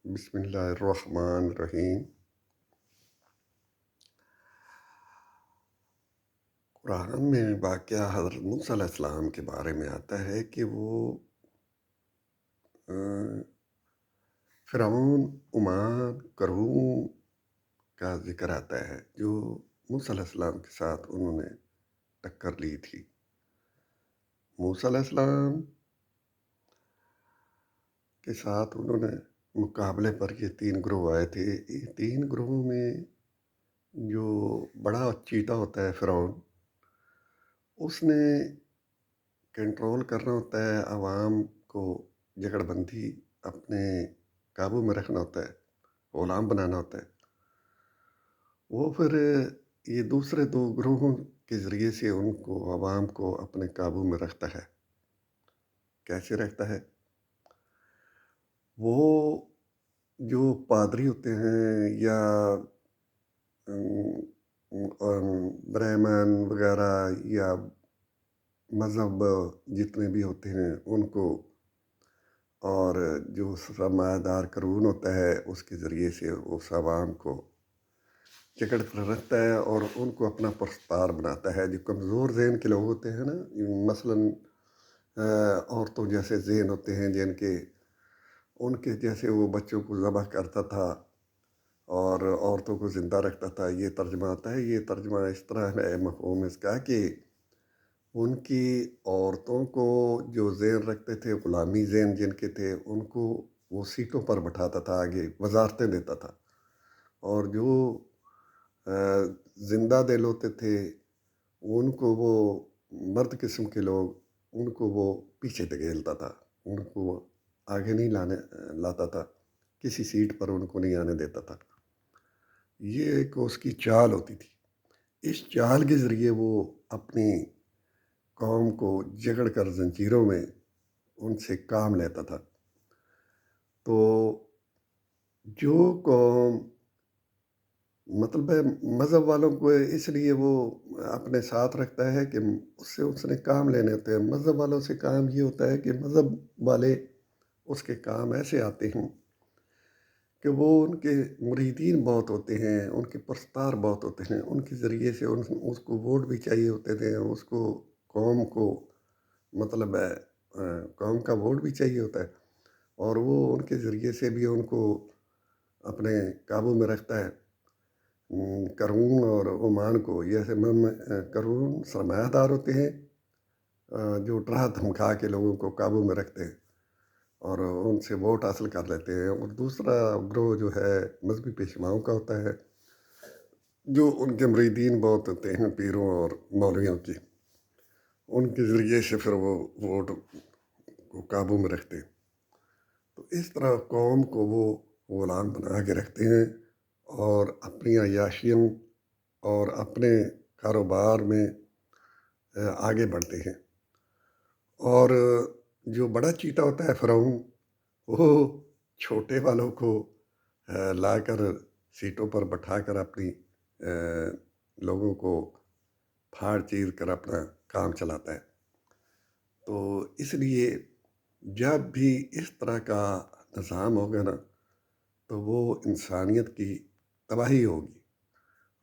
بسم اللہ الرحمن الرحیم۔ قرآن میں واقعہ حضرت موسیٰ علیہ السلام کے بارے میں آتا ہے کہ وہ آ، فرعون، عمان، قارون کا ذکر آتا ہے جو موسیٰ علیہ السلام کے ساتھ انہوں نے ٹکر لی تھی۔ موسیٰ علیہ السلام کے ساتھ انہوں نے مقابلے پر یہ 3 گروہ آئے تھے۔ یہ 3 گروہوں میں جو بڑا چیٹا ہوتا ہے فرعون، اس نے کنٹرول کرنا ہوتا ہے عوام کو، جگڑ بندی اپنے قابو میں رکھنا ہوتا ہے، غلام بنانا ہوتا ہے۔ وہ پھر یہ دوسرے 2 گروہوں کے ذریعے سے ان کو، عوام کو اپنے قابو میں رکھتا ہے۔ کیسے رکھتا ہے؟ وہ جو پادری ہوتے ہیں یا برہمن وغیرہ یا مذہب جتنے بھی ہوتے ہیں ان کو، اور جو سرمایہ دار قارون ہوتا ہے اس کے ذریعے سے اس عوام کو جکڑ کر رکھتا ہے اور ان کو اپنا پرستار بناتا ہے۔ جو کمزور ذہن کے لوگ ہوتے ہیں نا، مثلاً عورتوں جیسے ذہن ہوتے ہیں جن کے، ان کے جیسے وہ بچوں کو ذبح کرتا تھا اور عورتوں کو زندہ رکھتا تھا، یہ ترجمہ آتا ہے۔ یہ ترجمہ اس طرح ہے مفہوم اس کا کہ ان کی عورتوں کو جو ذہن رکھتے تھے، غلامی ذہن جن کے تھے، ان کو وہ سیٹوں پر بٹھاتا تھا، آگے وزارتیں دیتا تھا، اور جو زندہ دل ہوتے تھے ان کو، وہ مرد قسم کے لوگ، ان کو وہ پیچھے دھکیلتا تھا، ان کو وہ آگے نہیں لاتا تھا، کسی سیٹ پر ان کو نہیں آنے دیتا تھا۔ یہ ایک اس کی چال ہوتی تھی۔ اس چال کے ذریعے وہ اپنی قوم کو جکڑ کر زنجیروں میں ان سے کام لیتا تھا۔ تو جو قوم، مطلب ہے مذہب والوں کو اس لیے وہ اپنے ساتھ رکھتا ہے کہ اس نے کام لینے ہوتے ہیں۔ مذہب والوں سے کام یہ ہوتا ہے کہ مذہب والے، اس کے کام ایسے آتے ہیں کہ وہ، ان کے مریدین بہت ہوتے ہیں، ان کے پرستار بہت ہوتے ہیں، ان کے ذریعے سے اس کو ووٹ بھی چاہیے ہوتے تھے، اس کو، قوم کو، مطلب ہے قوم کا ووٹ بھی چاہیے ہوتا ہے، اور وہ ان کے ذریعے سے بھی ان کو اپنے قابو میں رکھتا ہے۔ قارون اور عمان کو، جیسے قارون سرمایہ دار ہوتے ہیں جو ڈرا دھمکا کے لوگوں کو قابو میں رکھتے ہیں اور ان سے ووٹ حاصل کر لیتے ہیں، اور دوسرا گروہ جو ہے مذہبی پیشواؤں کا ہوتا ہے، جو ان کے مریدین بہت ہوتے ہیں، پیروں اور مولویوں کی، ان کے ذریعے سے پھر وہ ووٹ کو قابو میں رکھتے ہیں۔ تو اس طرح قوم کو وہ غلام بنا کے رکھتے ہیں اور اپنی عیاشیوں اور اپنے کاروبار میں آگے بڑھتے ہیں۔ اور جو بڑا چیٹا ہوتا ہے فرعون، وہ چھوٹے والوں کو لا کر سیٹوں پر بٹھا کر اپنی لوگوں کو پھاڑ چیر کر اپنا کام چلاتا ہے۔ تو اس لیے جب بھی اس طرح کا نظام ہوگا نا، تو وہ انسانیت کی تباہی ہوگی،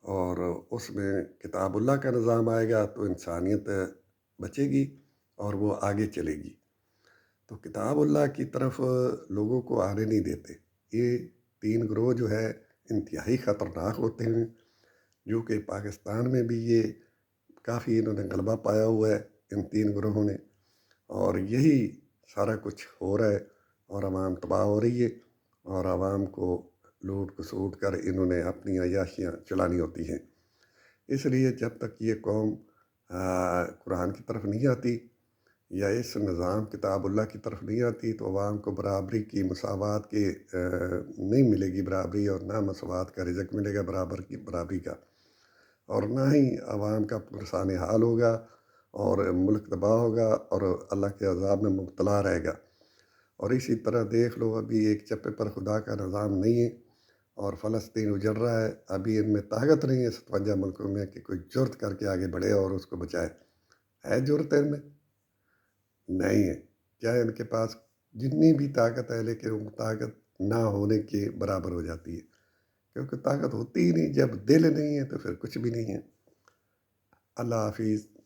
اور اس میں کتاب اللہ کا نظام آئے گا تو انسانیت بچے گی اور وہ آگے چلے گی۔ تو کتاب اللہ کی طرف لوگوں کو آنے نہیں دیتے۔ یہ 3 گروہ جو ہے انتہائی خطرناک ہوتے ہیں، جو کہ پاکستان میں بھی یہ کافی انہوں نے غلبہ پایا ہوا ہے، ان 3 گروہوں نے، اور یہی سارا کچھ ہو رہا ہے، اور عوام تباہ ہو رہی ہے، اور عوام کو لوٹ کسوٹ کر انہوں نے اپنی عیاشیاں چلانی ہوتی ہیں۔ اس لیے جب تک یہ قوم قرآن کی طرف نہیں آتی یا اس نظام کتاب اللہ کی طرف نہیں آتی، تو عوام کو برابری کی، مساوات کے نہیں ملے گی برابری، اور نہ مساوات کا رزق ملے گا برابری کا، اور نہ ہی عوام کا پرسان حال ہوگا، اور ملک تباہ ہوگا اور اللہ کے عذاب میں مبتلا رہے گا۔ اور اسی طرح دیکھ لو، ابھی ایک چپے پر خدا کا نظام نہیں ہے اور فلسطین اجڑ رہا ہے۔ ابھی ان میں طاقت نہیں ہے 57 ملکوں میں کہ کوئی جرت کر کے آگے بڑھے اور اس کو بچائے۔ ہے جرت ان میں؟ نہیں ہے۔ چاہے ان کے پاس جتنی بھی طاقت ہے، لیکن وہ طاقت نہ ہونے کے برابر ہو جاتی ہے، کیونکہ طاقت ہوتی ہی نہیں، جب دل نہیں ہے تو پھر کچھ بھی نہیں ہے۔ اللہ حافظ۔